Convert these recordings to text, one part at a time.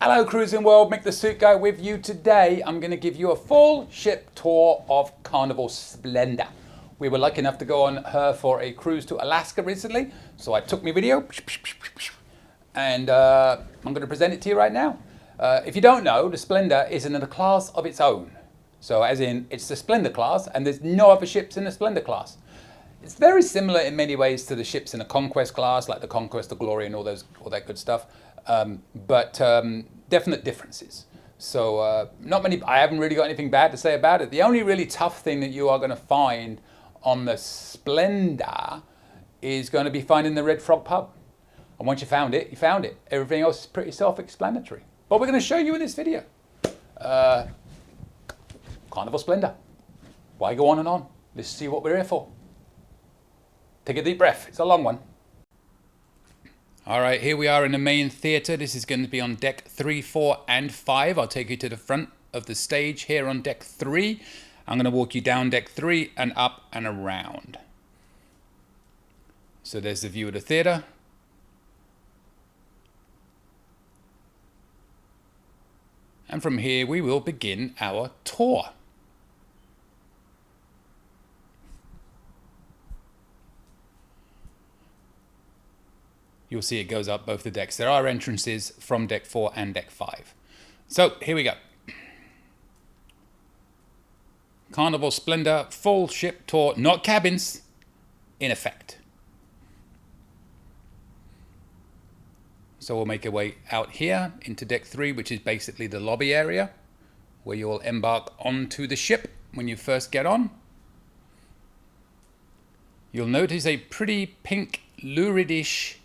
Hello Cruising World, Mick the Suit Guy with you today. I'm going to give you a full ship tour of Carnival Splendor. We were lucky enough to go on her for a cruise to Alaska recently, so I took my video and I'm going to present it to you right now. If you don't know, the Splendor is in a class of its own. So as in, it's the Splendor class and there's no other ships in the Splendor class. It's very similar in many ways to the ships in the Conquest class, like the Conquest, the Glory and all that good stuff. But definite differences. So not many, I haven't really got anything bad to say about it. The only really tough thing that you are going to find on the Splendor is going to be finding the Red Frog pub. And once you found it, you found it. Everything else is pretty self-explanatory. But we're going to show you in this video. Carnival Splendor. Why go on and on? Let's see what we're here for. Take a deep breath. It's a long one. All right, here we are in the main theatre. This is going to be on deck 3, 4, and 5. I'll take you to the front of the stage here on deck 3. I'm going to walk you down deck 3 and up and around. So there's the view of the theatre. And from here we will begin our tour. You'll see it goes up both the decks. There are entrances from deck 4 and deck 5. So here we go. Carnival Splendor full ship tour, not cabins, in effect. So we'll make our way out here into deck 3, which is basically the lobby area where you will embark onto the ship when you first get on. You'll notice a pretty pink luridish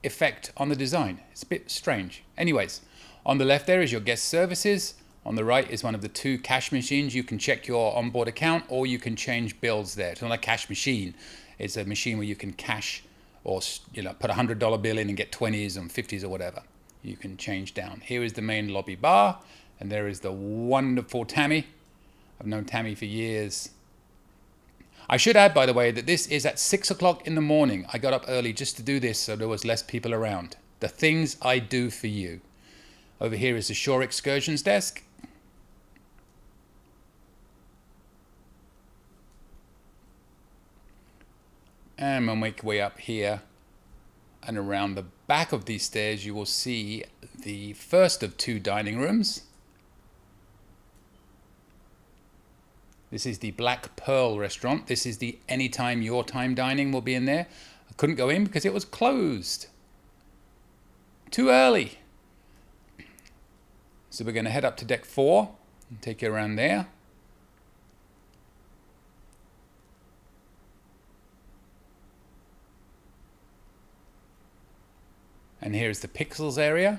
effect on the design. It's a bit strange. Anyways, on the left there is your guest services. On the right is one of the 2 cash machines. You can check your onboard account or you can change bills there. It's not a cash machine. It's a machine where you can cash or put a $100 bill in and get 20s and 50s or whatever. You can change down. Here is the main lobby bar and there is the wonderful Tammy. I've known Tammy for years. I should add, by the way, that this is at 6 o'clock in the morning. I got up early just to do this so there was less people around. The things I do for you. Over here is the shore excursions desk. And we'll make our way up here and around the back of these stairs you will see the first of 2 dining rooms. This is the Black Pearl restaurant. This is the Anytime Your Time dining will be in there. I couldn't go in because it was closed. Too early. So we're going to head up to deck 4 and take you around there. And here's the Pixels area.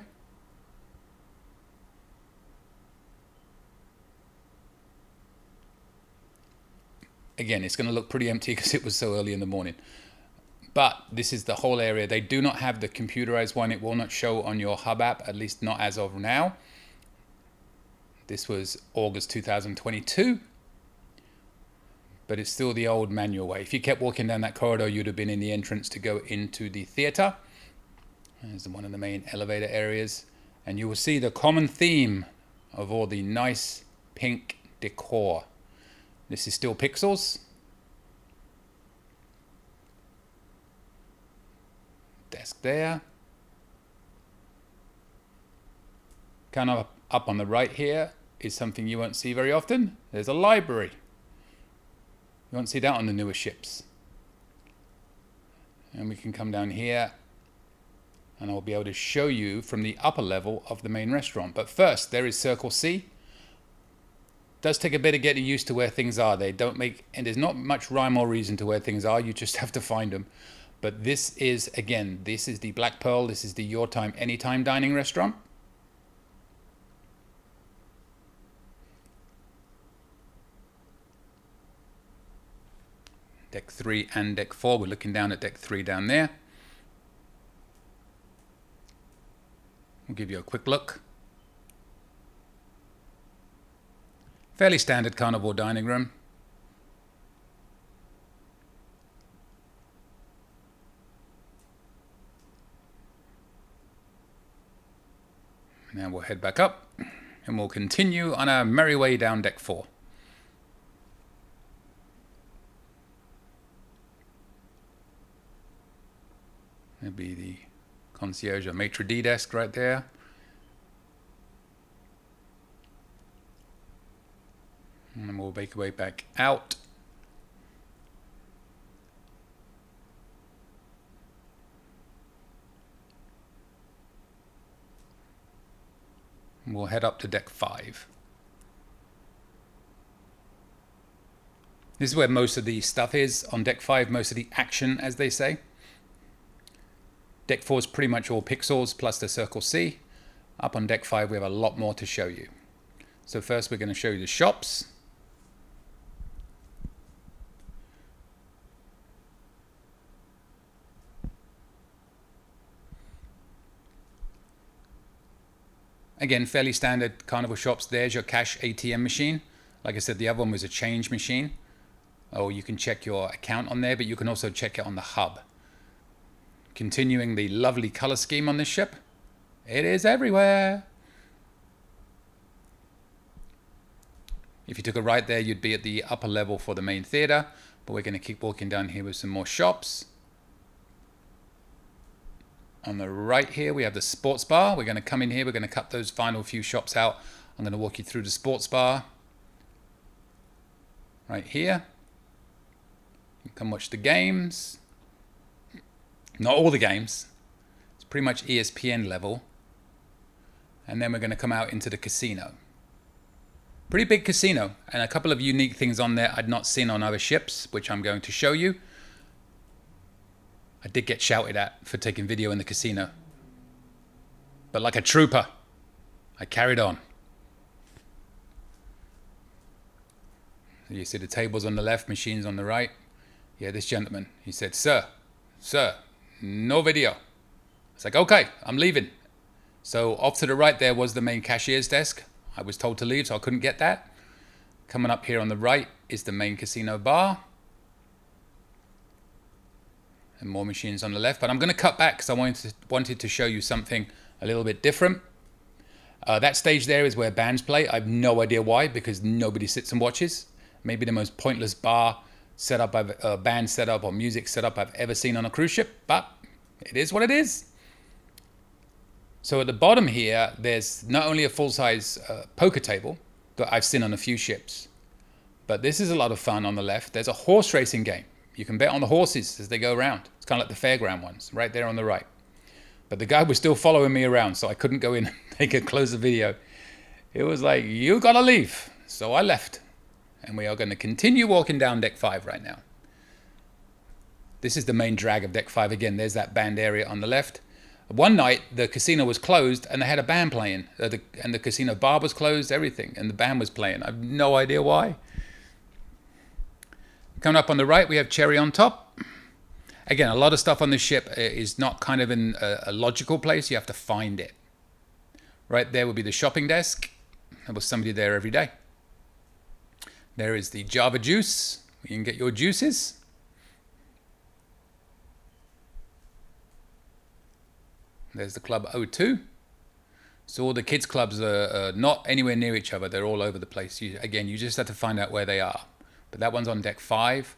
Again, it's going to look pretty empty because it was so early in the morning. But this is the whole area. They do not have the computerized one. It will not show on your Hub app, at least not as of now. This was August 2022. But it's still the old manual way. If you kept walking down that corridor, you'd have been in the entrance to go into the theater. There's one of the main elevator areas. And you will see the common theme of all the nice pink decor. This is still Pixels. Desk there. Kind of up on the right here is something you won't see very often. There's a library. You won't see that on the newer ships. And we can come down here and I'll be able to show you from the upper level of the main restaurant. But first, there is Circle C. Does take a bit of getting used to where things are. They don't make, and there's not much rhyme or reason to where things are. You just have to find them. But this is, again, this is the Black Pearl. This is the Your Time, Anytime dining restaurant. Deck 3 and deck 4. We're looking down at deck 3 down there. We'll give you a quick look. Fairly standard Carnival dining room. Now we'll head back up and we'll continue on our merry way down deck 4. There'll be the concierge or maitre d' desk right there. And then we'll make our way back out. And we'll head up to deck 5. This is where most of the stuff is on deck 5, most of the action, as they say. Deck 4 is pretty much all pixels plus the Circle C. Up on deck 5 we have a lot more to show you. So first we're going to show you the shops. Again, fairly standard Carnival shops. There's your cash ATM machine. Like I said, the other one was a change machine. Oh, you can check your account on there, but you can also check it on the hub. Continuing the lovely color scheme on this ship. It is everywhere. If you took a right there, you'd be at the upper level for the main theater, but we're going to keep walking down here with some more shops. On the right here, we have the sports bar. We're going to come in here. We're going to cut those final few shops out. I'm going to walk you through the sports bar. Right here. You can come watch the games. Not all the games. It's pretty much ESPN level. And then we're going to come out into the casino. Pretty big casino. And a couple of unique things on there I'd not seen on other ships, which I'm going to show you. I did get shouted at for taking video in the casino. But like a trooper, I carried on. So you see the tables on the left, machines on the right. Yeah, this gentleman, he said, sir, no video. I was like, okay, I'm leaving. So off to the right there was the main cashier's desk. I was told to leave, so I couldn't get that. Coming up here on the right is the main casino bar. And more machines on the left, but I'm going to cut back because I wanted to show you something a little bit different. That stage there is where bands play. I have no idea why, because nobody sits and watches. Maybe the most pointless bar setup, band setup or music setup I've ever seen on a cruise ship, but it is what it is. So at the bottom here, there's not only a full-size poker table that I've seen on a few ships, but this is a lot of fun on the left. There's a horse racing game. You can bet on the horses as they go around. It's kind of like the fairground ones, right there on the right. But the guy was still following me around, so I couldn't go in and take a closer video. It was like, you gotta leave. So I left. And we are going to continue walking down deck 5 right now. This is the main drag of deck 5 again. There's that band area on the left. One night, the casino was closed and they had a band playing. And the casino bar was closed, everything. And the band was playing. I have no idea why. Coming up on the right, we have Cherry on Top. Again, a lot of stuff on this ship is not kind of in a logical place. You have to find it. Right there would be the shopping desk. There was somebody there every day. There is the Java Juice. You can get your juices. There's the Club O2. So all the kids clubs are not anywhere near each other. They're all over the place. Again, you just have to find out where they are. But that one's on deck 5.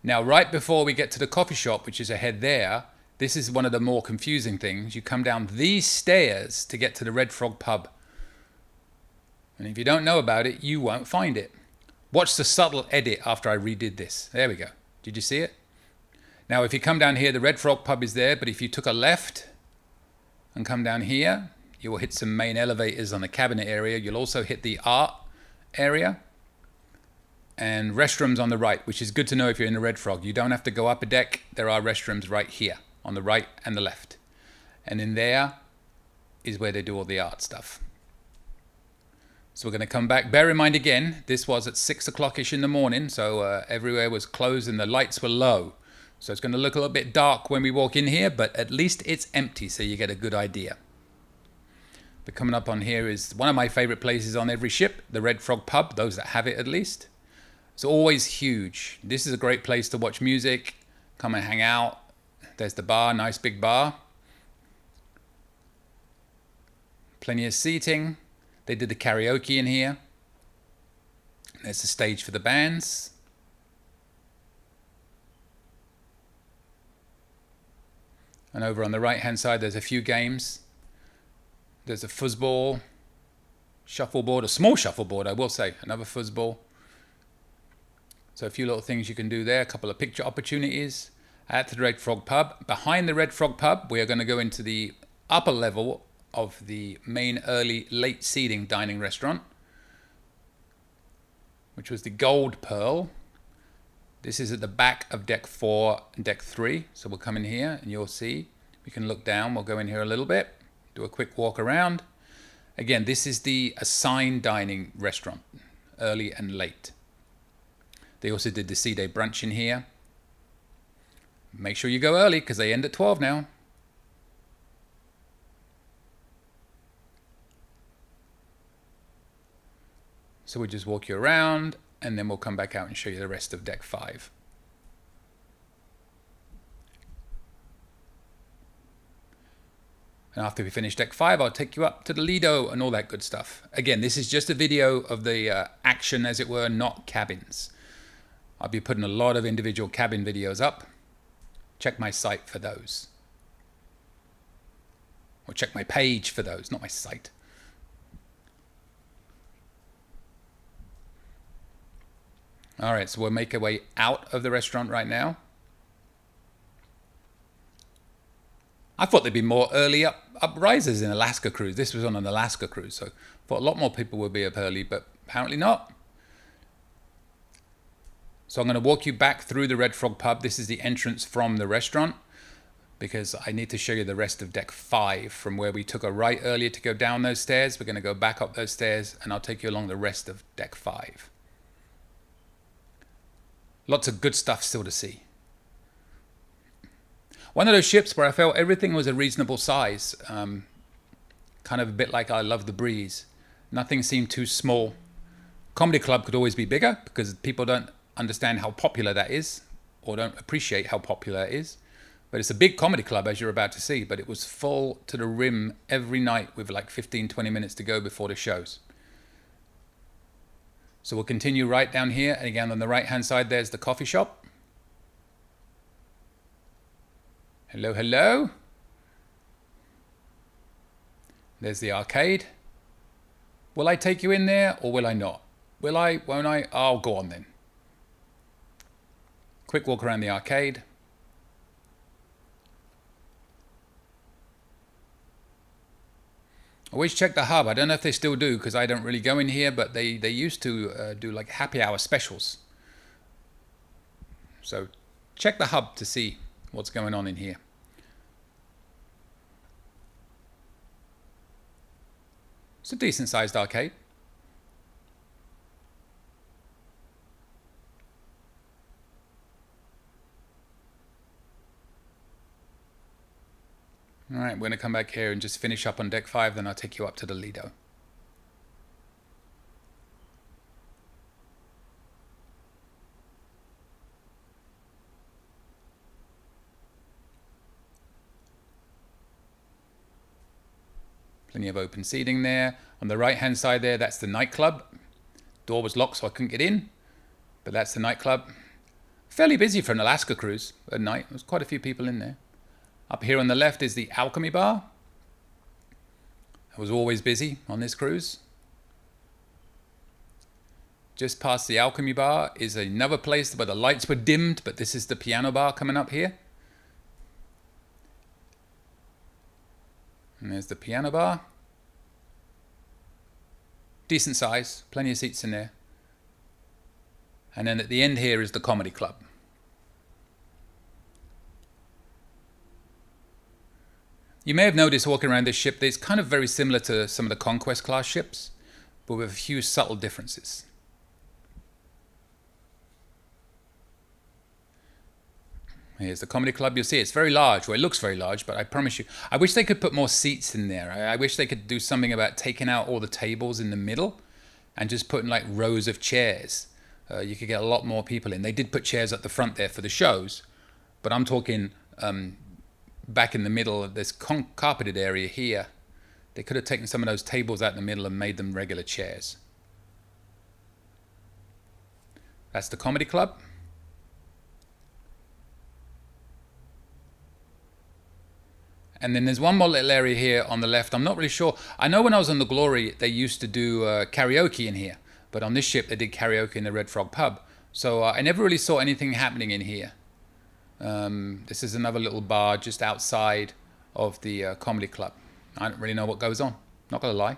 Now, right before we get to the coffee shop, which is ahead there, this is one of the more confusing things. You come down these stairs to get to the Red Frog pub. And if you don't know about it, you won't find it. Watch the subtle edit after I redid this. There we go. Did you see it? Now, if you come down here, the Red Frog pub is there. But if you took a left and come down here, you will hit some main elevators on the cabinet area. You'll also hit the art area. And restrooms on the right, which is good to know if you're in the Red Frog. You don't have to go up a deck. There are restrooms right here on the right and the left. And in there is where they do all the art stuff. So we're going to come back. Bear in mind again, this was at 6 o'clock-ish in the morning, so everywhere was closed and the lights were low. So it's going to look a little bit dark when we walk in here, but at least it's empty, so you get a good idea. But coming up on here is one of my favorite places on every ship, the Red Frog pub, those that have it at least. It's always huge. This is a great place to watch music, come and hang out. There's the bar, nice big bar. Plenty of seating. They did the karaoke in here. There's the stage for the bands. And over on the right hand side there's a few games. There's a fuzzball, shuffleboard, a small shuffleboard I will say, another fuzzball. So a few little things you can do there, a couple of picture opportunities. At the Red Frog Pub. Behind the Red Frog Pub we are going to go into the upper level of the main late seating dining restaurant, which was the Gold Pearl. This is at the back of deck 4 and deck 3. So we'll come in here and you'll see. We can look down. We'll go in here a little bit. Do a quick walk around. Again, this is the assigned dining restaurant, early and late. They also did the C-Day brunch in here. Make sure you go early because they end at 12 now. So we'll just walk you around and then we'll come back out and show you the rest of deck 5. And after we finish deck 5, I'll take you up to the Lido and all that good stuff. Again, this is just a video of the action, as it were, not cabins. I'll be putting a lot of individual cabin videos up. Check my site for those. Or check my page for those, not my site. All right, so we'll make our way out of the restaurant right now. I thought there'd be more early uprisers in Alaska cruise. This was on an Alaska cruise, so I thought a lot more people would be up early, but apparently not. So I'm going to walk you back through the Red Frog Pub. This is the entrance from the restaurant because I need to show you the rest of deck 5 from where we took a right earlier to go down those stairs. We're going to go back up those stairs and I'll take you along the rest of deck 5. Lots of good stuff still to see. One of those ships where I felt everything was a reasonable size. Kind of a bit like I Love the Breeze. Nothing seemed too small. Comedy Club could always be bigger because people don't understand how popular that is or don't appreciate how popular it is. But it's a big comedy club, as you're about to see, but it was full to the rim every night with like 15-20 minutes to go before the shows. So we'll continue right down here, and again on the right hand side there's the coffee shop. Hello, hello. There's the arcade. Will I take you in there or will I not? Will I, won't I? I'll go on then. Quick walk around the arcade. Always check the hub. I don't know if they still do because I don't really go in here, but they used to do like happy hour specials. So check the hub to see what's going on in here. It's a decent sized arcade. All right, we're going to come back here and just finish up on deck 5, then I'll take you up to the Lido. Plenty of open seating there. On the right hand side there, that's the nightclub. Door was locked so I couldn't get in, but that's the nightclub. Fairly busy for an Alaska cruise at night. There's quite a few people in there. Up here on the left is the Alchemy Bar. It was always busy on this cruise. Just past the Alchemy Bar is another place where the lights were dimmed, but this is the piano bar coming up here. And there's the piano bar. Decent size, plenty of seats in there. And then at the end here is the comedy club. You may have noticed walking around this ship that it's kind of very similar to some of the Conquest class ships, but with a few subtle differences. Here's the comedy club. You'll see it's very large. Well, it looks very large, but I promise you, I wish they could put more seats in there. I wish they could do something about taking out all the tables in the middle and just putting like rows of chairs. You could get a lot more people in. They did put chairs at the front there for the shows, but I'm talking back in the middle of this carpeted area here. They could have taken some of those tables out in the middle and made them regular chairs. That's the comedy club. And then there's one more little area here on the left. I'm not really sure. I know when I was on the Glory, they used to do karaoke in here. But on this ship, they did karaoke in the Red Frog pub. So I never really saw anything happening in here. This is another little bar just outside of the comedy club. I don't really know what goes on. Not going to lie.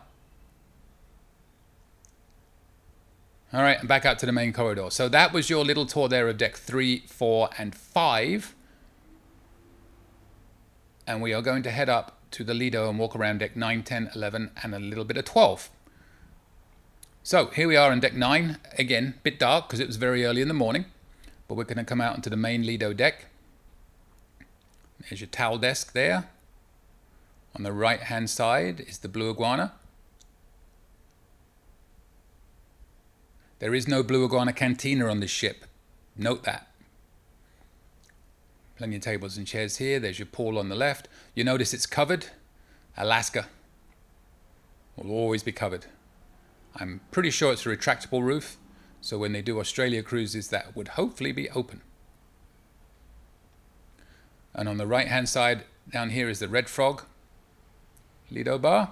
All right, back out to the main corridor. So that was your little tour there of deck 3, 4, and 5. And we are going to head up to the Lido and walk around deck 9, 10, 11, and a little bit of 12. So here we are on deck 9. Again, a bit dark because it was very early in the morning. But we're going to come out into the main Lido deck. There's your towel desk there. On the right-hand side is the Blue Iguana. There is no Blue Iguana cantina on this ship. Note that. Plenty of tables and chairs here. There's your pool on the left. You notice it's covered. Alaska will always be covered. I'm pretty sure it's a retractable roof. So when they do Australia cruises, that would hopefully be open. And on the right-hand side, down here is the Red Frog Lido Bar.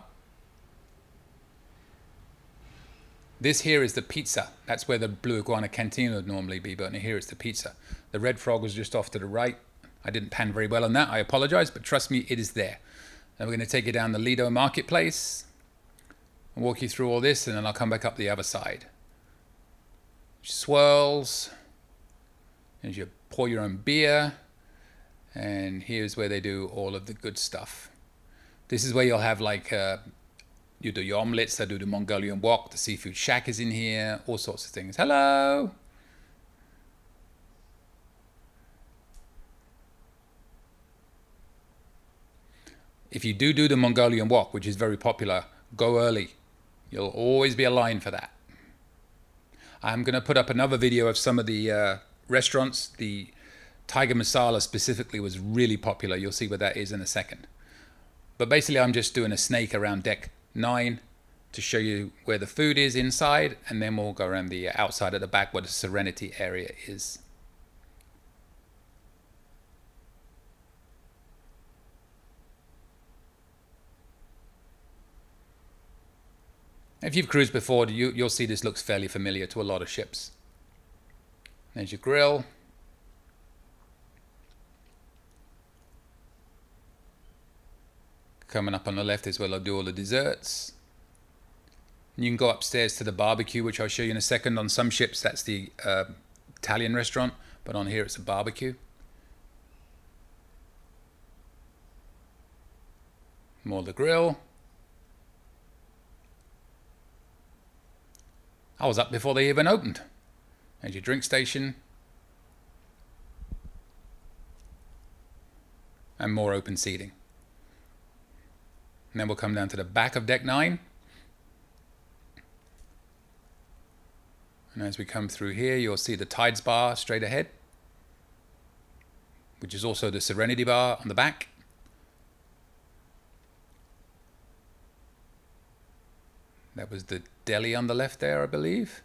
This here is the pizza. That's where the Blue Iguana cantina would normally be, but here it's the pizza. The Red Frog was just off to the right. I didn't pan very well on that. I apologize, but trust me, it is there. Then we're going to take you down the Lido Marketplace and walk you through all this, and then I'll come back up the other side. Swirls. There's your pour your own beer. And here's where they do all of the good stuff. This is where you'll have like, you do your omelets, they do the Mongolian wok, the seafood shack is in here, all sorts of things. Hello! If you do the Mongolian wok, which is very popular, go early. You'll always be a line for that. I'm going to put up another video of some of the restaurants. The Tiger Masala specifically was really popular. You'll see where that is in a second. But basically, I'm just doing a snake around deck 9 to show you where the food is inside, and then we'll go around the outside at the back where the Serenity area is. If you've cruised before, you'll see this looks fairly familiar to a lot of ships. There's your grill. Coming up on the left is where I'll do all the desserts. And you can go upstairs to the barbecue, which I'll show you in a second. On some ships, that's the Italian restaurant, but on here it's a barbecue. More the grill. I was up before they even opened. There's your drink station. And more open seating. And then we'll come down to the back of deck 9. And as we come through here, you'll see the Tides Bar straight ahead, which is also the Serenity Bar on the back. That was the deli on the left there, I believe.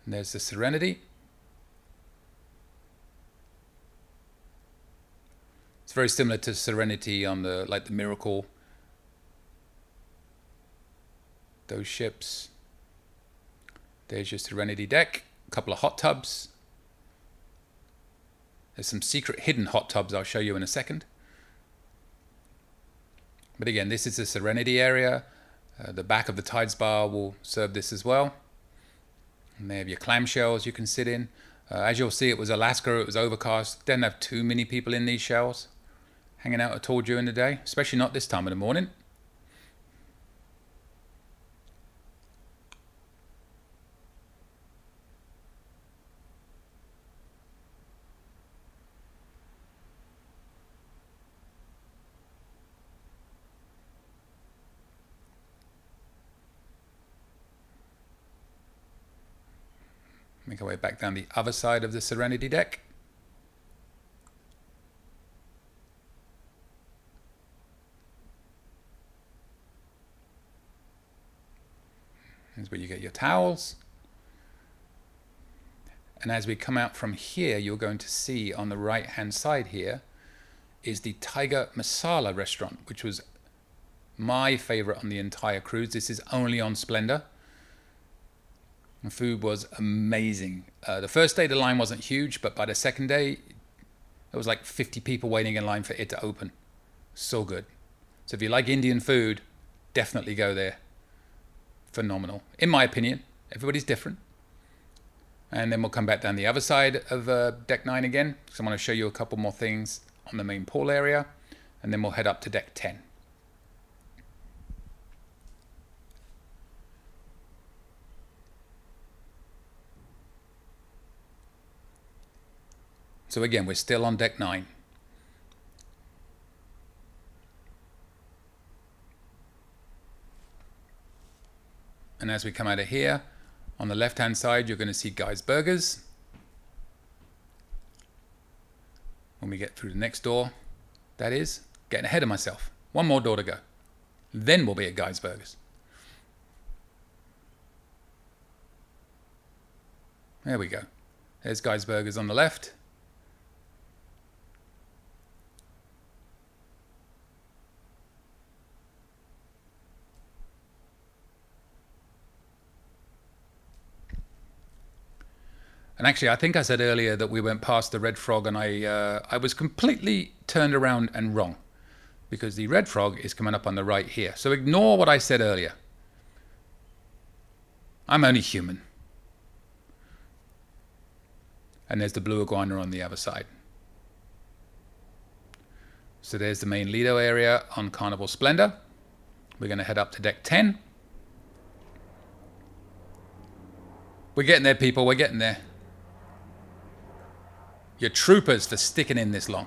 And there's the Serenity. It's very similar to Serenity on the the Miracle. Those ships. There's your Serenity deck. A couple of hot tubs. There's some secret hidden hot tubs I'll show you in a second. But again, this is the Serenity area. The back of the Tides Bar will serve this as well. And they have your clamshells you can sit in. As you'll see, it was Alaska, it was overcast. Didn't have too many people in these shells hanging out at all during the day, especially not this time of the morning. Make our way back down the other side of the Serenity deck. Here's where you get your towels. And as we come out from here, you're going to see on the right hand side here is the Tiger Masala restaurant, which was my favorite on the entire cruise. This is only on Splendor. The food was amazing. The first day the line wasn't huge, but by the second day, there was like 50 people waiting in line for it to open. So good. So if you like Indian food, definitely go there. Phenomenal. In my opinion, everybody's different. And then we'll come back down the other side of Deck 9 again, because I want to show you a couple more things on the main pool area. And then we'll head up to Deck 10. So again, we're still on Deck 9. And as we come out of here, on the left-hand side, you're going to see Guy's Burgers. When we get through the next door, that is, getting ahead of myself. One more door to go. Then we'll be at Guy's Burgers. There we go. There's Guy's Burgers on the left. And actually, I think I said earlier that we went past the Red Frog, and I was completely turned around and wrong, because the Red Frog is coming up on the right here. So ignore what I said earlier. I'm only human. And there's the Blue Iguana on the other side. So there's the main Lido area on Carnival Splendor. We're going to head up to Deck 10. We're getting there, people. We're getting there. You're troopers for sticking in this long.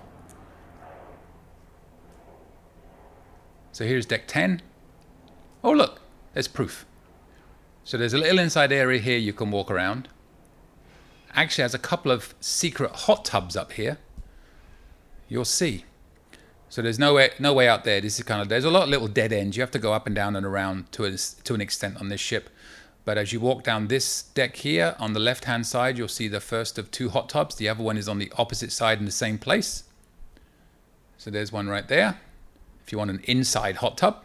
So here's Deck 10. Oh, look, there's proof. So there's a little inside area here you can walk around. Actually has a couple of secret hot tubs up here. You'll see. So there's no way out there. This is kind of, there's a lot of little dead ends. You have to go up and down and around to an extent on this ship. But as you walk down this deck here, on the left-hand side, you'll see the first of two hot tubs. The other one is on the opposite side in the same place. So there's one right there, if you want an inside hot tub.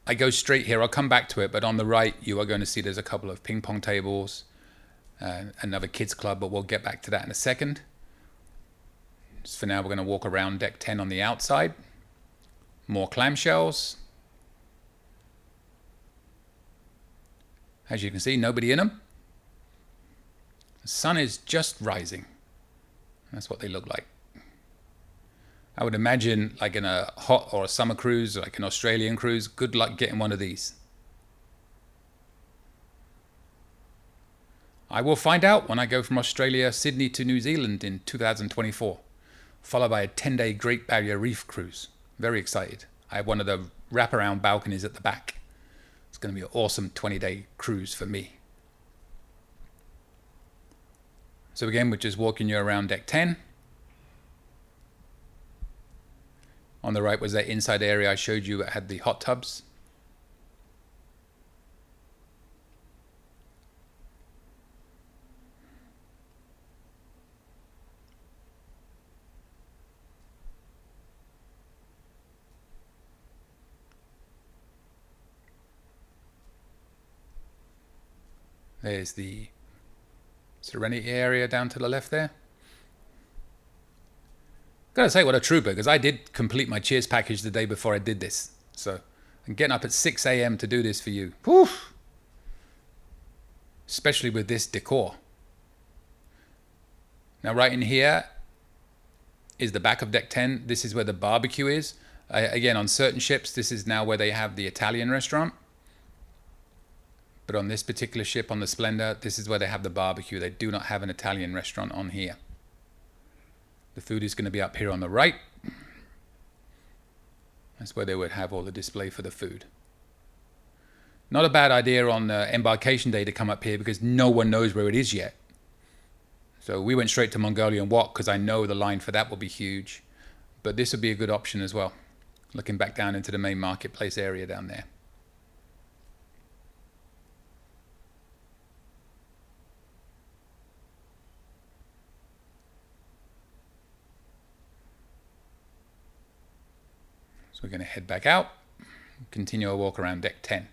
I go straight here. I'll come back to it, but on the right, you are going to see there's a couple of ping pong tables, another kids club, but we'll get back to that in a second. For now, we're going to walk around Deck 10 on the outside. More clamshells. As you can see, nobody in them. The sun is just rising. That's what they look like. I would imagine, like in a hot or a summer cruise, like an Australian cruise, good luck getting one of these. I will find out when I go from Australia, Sydney to New Zealand in 2024. Followed by a 10-day Great Barrier Reef cruise. Very excited. I have one of the wraparound balconies at the back. It's going to be an awesome 20-day cruise for me. So again, we're just walking you around Deck 10. On the right was that inside area I showed you that had the hot tubs. There's the Serenity area down to the left there. Gotta say, what a trooper, because I did complete my cheers package the day before I did this. So I'm getting up at 6 a.m. to do this for you. Whew. Especially with this decor. Now right in here is the back of Deck 10. This is where the barbecue is. Again, on certain ships, this is now where they have the Italian restaurant. But on this particular ship, on the Splendor, this is where they have the barbecue. They do not have an Italian restaurant on here. The food is going to be up here on the right. That's where they would have all the display for the food. Not a bad idea on embarkation day to come up here because no one knows where it is yet. So we went straight to Mongolian Wok because I know the line for that will be huge. but this would be a good option as well, looking back down into the main marketplace area down there. So we're going to head back out, continue our walk around deck 10.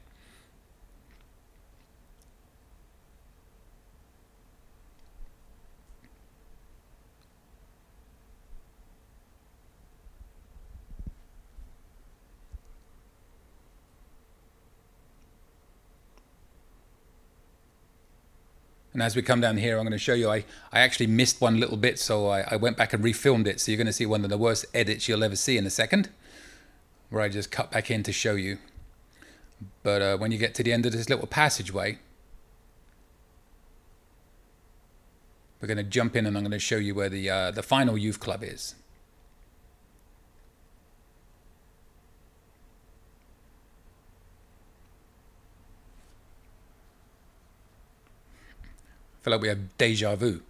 And as we come down here, I'm going to show you, I actually missed one little bit, so I went back and refilmed it. So you're going to see one of the worst edits you'll ever see in a second, where I just cut back in to show you. But when you get to the end of this little passageway, we're going to jump in and I'm going to show you where the final youth club is. I feel like we have deja vu.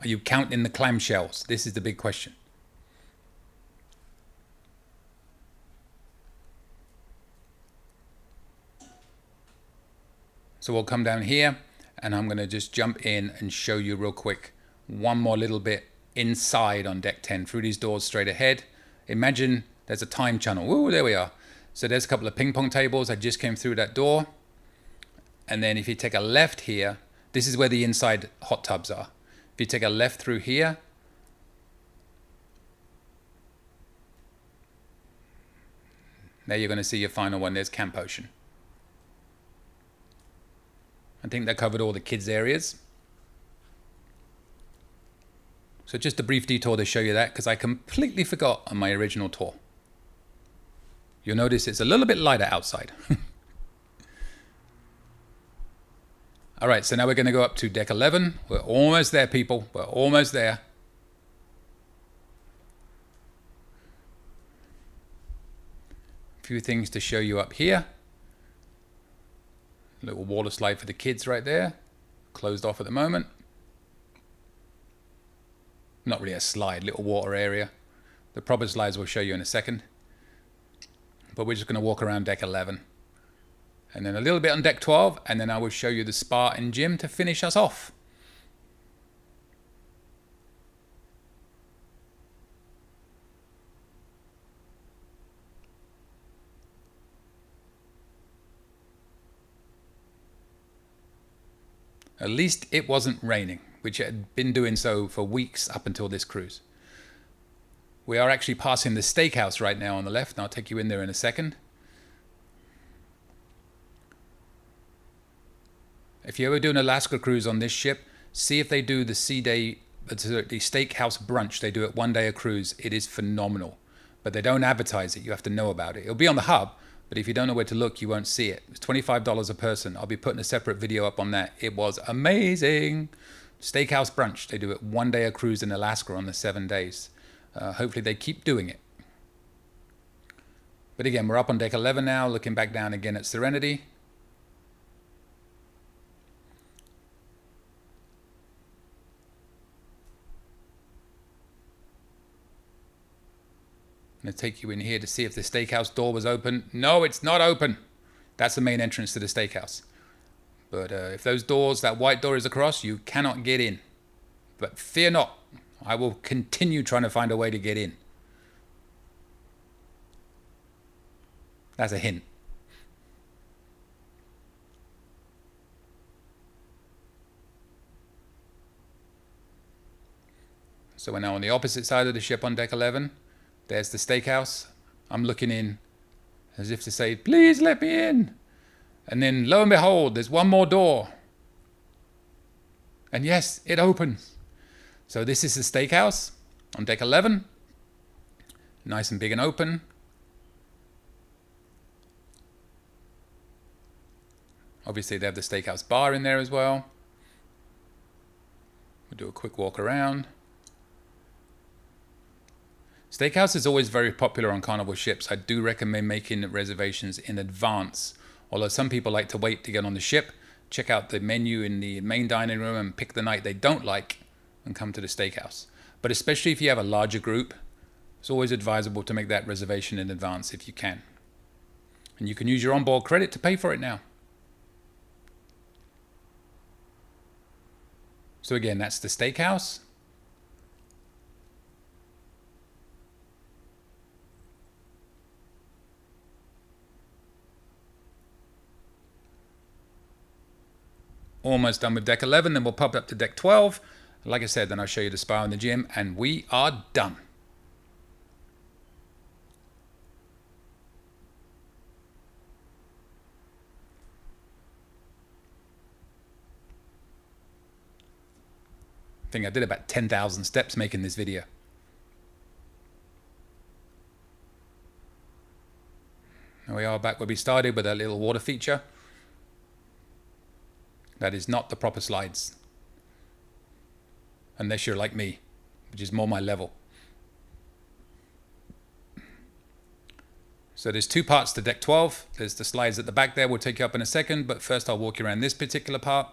Are you counting the clamshells? This is the big question. So we'll come down here and I'm going to just jump in and show you real quick one more little bit inside on deck 10 through these doors straight ahead. Imagine there's a time channel. Ooh, there we are. So there's a couple of ping pong tables. I just came through that door. And then if you take a left here, this is where the inside hot tubs are. If you take a left through here, there you're going to see your final one. There's Camp Ocean. I think that covered all the kids areas. So just a brief detour to show you that, because I completely forgot on my original tour. You'll notice it's a little bit lighter outside. All right, so now we're going to go up to deck 11. We're almost there, people. We're almost there. A few things to show you up here. A little water slide for the kids right there. Closed off at the moment. Not really a slide, little water area. The proper slides we'll show you in a second. But we're just going to walk around deck 11. And then a little bit on deck 12, and then I will show you the spa and gym to finish us off. At least it wasn't raining, which it had been doing so for weeks up until this cruise. We are actually passing the Steakhouse right now on the left, and I'll take you in there in a second. If you ever do an Alaska cruise on this ship, see if they do the the Steakhouse brunch. They do it one day a cruise. It is phenomenal, but they don't advertise it. You have to know about it. It'll be on the hub, but if you don't know where to look, you won't see it. It's $25 a person. I'll be putting a separate video up on that. It was amazing. Steakhouse brunch. They do it one day a cruise in Alaska on the 7 days. Hopefully they keep doing it. But again, we're up on deck 11 now, looking back down again at Serenity. I'm going to take you in here to see if the Steakhouse door was open. No, it's not open. That's the main entrance to the Steakhouse. But if those doors, that white door is across, you cannot get in. But fear not. I will continue trying to find a way to get in. That's a hint. So we're now on the opposite side of the ship on deck 11. There's the Steakhouse. I'm looking in as if to say, please let me in. And then lo and behold, there's one more door. And yes, it opens. So this is the Steakhouse on deck 11. Nice and big and open. Obviously they have the Steakhouse bar in there as well. We'll do a quick walk around. Steakhouse is always very popular on Carnival ships. I do recommend making reservations in advance. Although some people like to wait to get on the ship, check out the menu in the main dining room and pick the night they don't like and come to the Steakhouse. But especially if you have a larger group, it's always advisable to make that reservation in advance if you can. And you can use your onboard credit to pay for it now. So again, that's the Steakhouse. Almost done with deck 11, then we'll pop up to deck 12. Like I said, then I'll show you the spa and the gym, and we are done. I think I did about 10,000 steps making this video. Here we are back where we started with our little water feature. That is not the proper slides. Unless you're like me, which is more my level. So there's two parts to deck 12. There's the slides at the back there. We'll take you up in a second, but first I'll walk you around this particular part.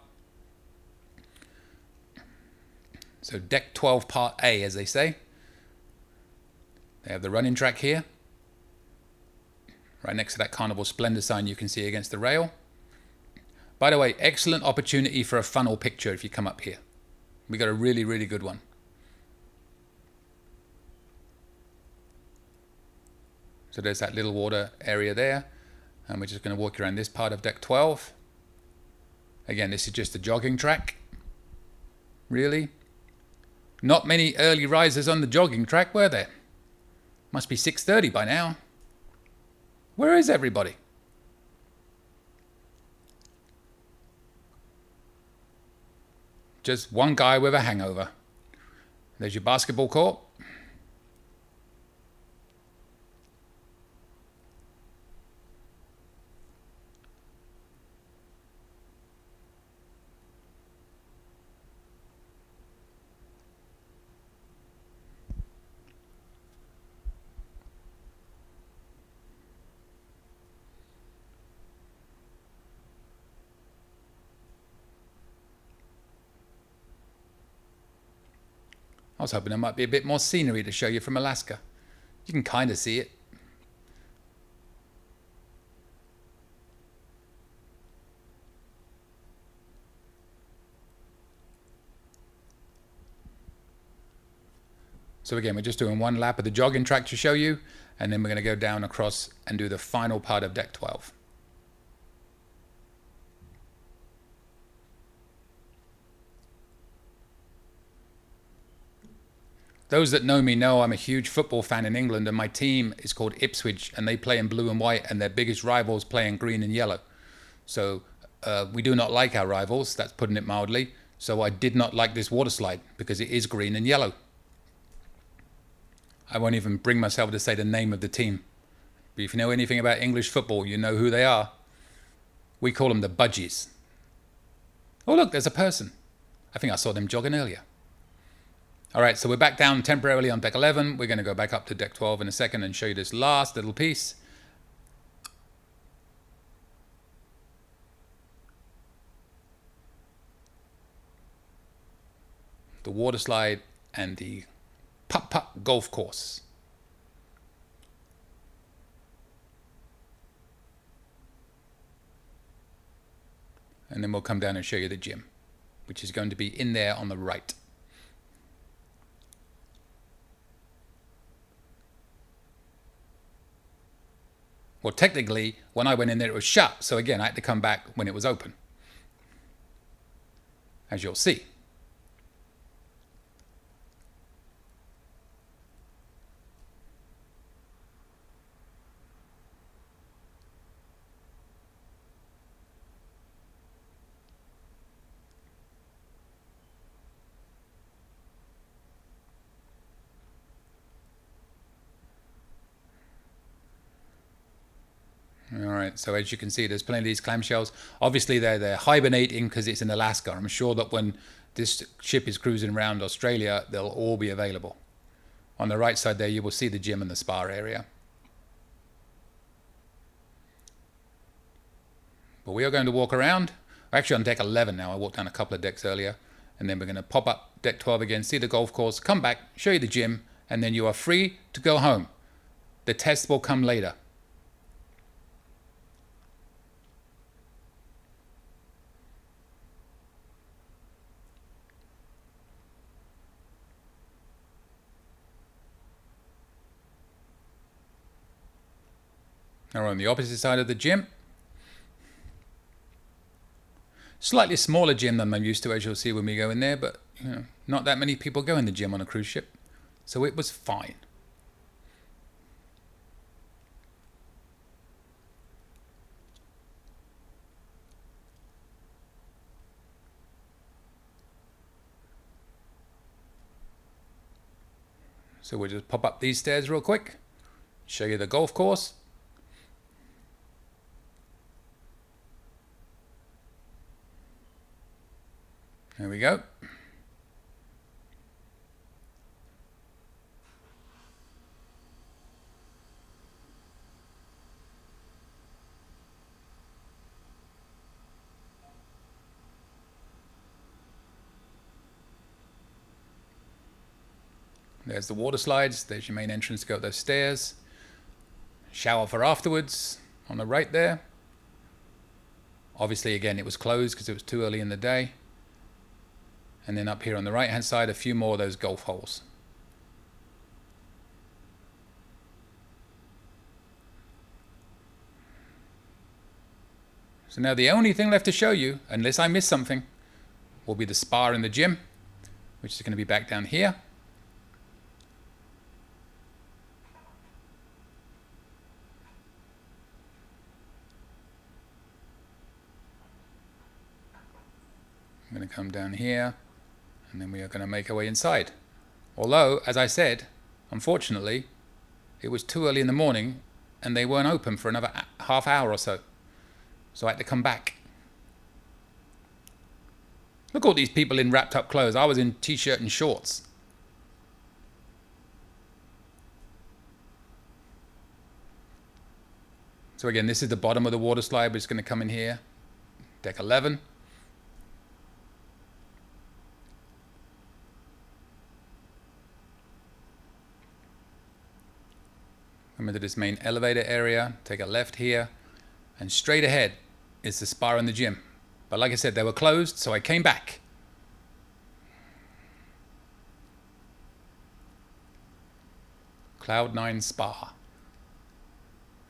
So deck 12 part A, as they say. They have the running track here. Right next to that Carnival Splendor sign you can see against the rail. By the way, excellent opportunity for a funnel picture if you come up here. We got a really, really good one. So there's that little water area there. And we're just going to walk around this part of deck 12. Again, this is just a jogging track. Really? Not many early risers on the jogging track, were there? Must be 6:30 by now. Where is everybody? Just one guy with a hangover. There's your basketball court. I was hoping there might be a bit more scenery to show you from Alaska. You can kind of see it. So again, we're just doing one lap of the jogging track to show you, and then we're going to go down across and do the final part of deck 12. Those that know me know I'm a huge football fan in England, and my team is called Ipswich, and they play in blue and white, and their biggest rivals play in green and yellow. So we do not like our rivals, that's putting it mildly. So I did not like this water slide because it is green and yellow. I won't even bring myself to say the name of the team. But if you know anything about English football, you know who they are. We call them the Budgies. Oh look, there's a person. I think I saw them jogging earlier. All right, so we're back down temporarily on deck 11. We're going to go back up to deck 12 in a second and show you this last little piece. The water slide and the putt-putt golf course. And then we'll come down and show you the gym, which is going to be in there on the right. Well, technically, when I went in there, it was shut. So again, I had to come back when it was open, as you'll see. All right, so as you can see, there's plenty of these clamshells. Obviously, they're hibernating because it's in Alaska. I'm sure that when this ship is cruising around Australia, they'll all be available. On the right side there, you will see the gym and the spa area. But we are going to walk around. We're actually on deck 11 now. I walked down a couple of decks earlier. And then we're going to pop up deck 12 again, see the golf course, come back, show you the gym, and then you are free to go home. The test will come later. Now we're on the opposite side of the gym. Slightly smaller gym than I'm used to, as you'll see when we go in there, but you know, not that many people go in the gym on a cruise ship, so it was fine. So we'll just pop up these stairs real quick, show you the golf course. There we go. There's the water slides. There's your main entrance to go up those stairs. Shower for afterwards on the right there. Obviously, again, it was closed because it was too early in the day. And then up here on the right hand side, a few more of those golf holes. So now the only thing left to show you, unless I miss something, will be the spa in the gym, which is going to be back down here. I'm going to come down here, and then we are going to make our way inside. Although, as I said, unfortunately, it was too early in the morning, and they weren't open for another half hour or so. So I had to come back. Look at all these people in wrapped up clothes. I was in t-shirt and shorts. So again, this is the bottom of the water slide, but it's going to come in here. Deck 11. Come into this main elevator area, take a left here, and straight ahead is the spa and the gym. But like I said, they were closed, so I came back. Cloud9 Spa.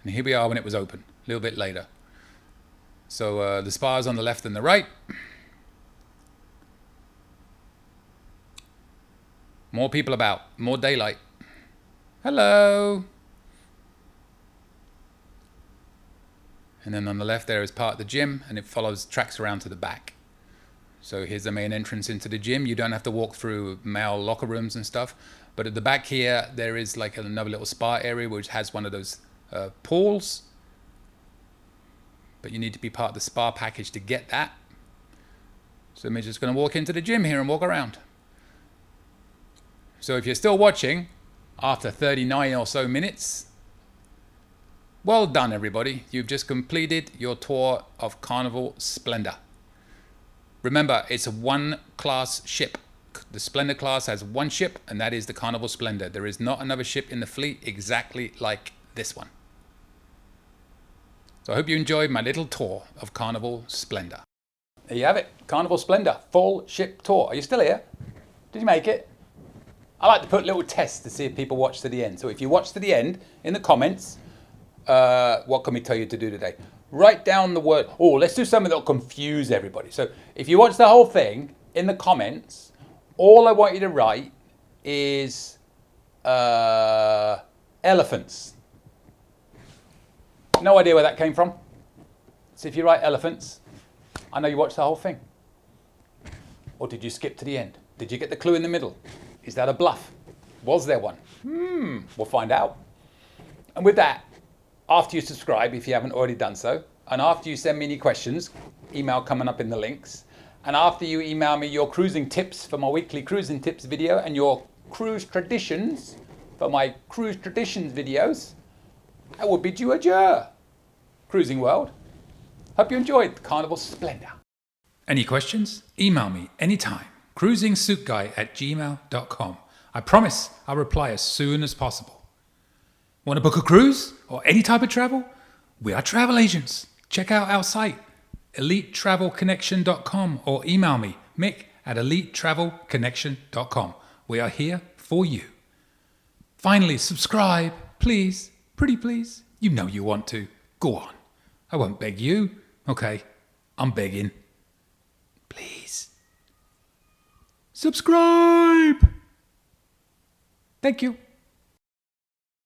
And here we are when it was open, a little bit later. So the spa is on the left and the right. More people about, more daylight. Hello. And then on the left there is part of the gym, and it follows tracks around to the back. So here's the main entrance into the gym. You don't have to walk through male locker rooms and stuff. But at the back here, there is like another little spa area which has one of those pools. But you need to be part of the spa package to get that. So I'm just going to walk into the gym here and walk around. So if you're still watching after 39 or so minutes, well done, everybody. You've just completed your tour of Carnival Splendor. Remember, it's a one-class ship. The Splendor class has one ship, and that is the Carnival Splendor. There is not another ship in the fleet exactly like this one. So I hope you enjoyed my little tour of Carnival Splendor. There you have it. Carnival Splendor, full ship tour. Are you still here? Did you make it? I like to put little tests to see if people watch to the end. So if you watch to the end, in the comments, what can we tell you to do today? Write down the word. Oh, let's do something that will confuse everybody. So if you watch the whole thing, in the comments, all I want you to write is elephants. No idea where that came from. So if you write elephants, I know you watched the whole thing. Or did you skip to the end? Did you get the clue in the middle? Is that a bluff? Was there one? We'll find out. And with that, after you subscribe, if you haven't already done so, and after you send me any questions, email coming up in the links, and after you email me your cruising tips for my weekly cruising tips video and your cruise traditions for my cruise traditions videos, I will bid you adieu, Cruising World. Hope you enjoyed Carnival Splendor. Any questions? Email me anytime. cruisingsuitguy@gmail.com. I promise I'll reply as soon as possible. Want to book a cruise or any type of travel? We are travel agents. Check out our site, elitetravelconnection.com, or email me, Mick, at elitetravelconnection.com. We are here for you. Finally, subscribe, please. Pretty please. You know you want to. Go on. I won't beg you. Okay, I'm begging. Please. Subscribe. Thank you.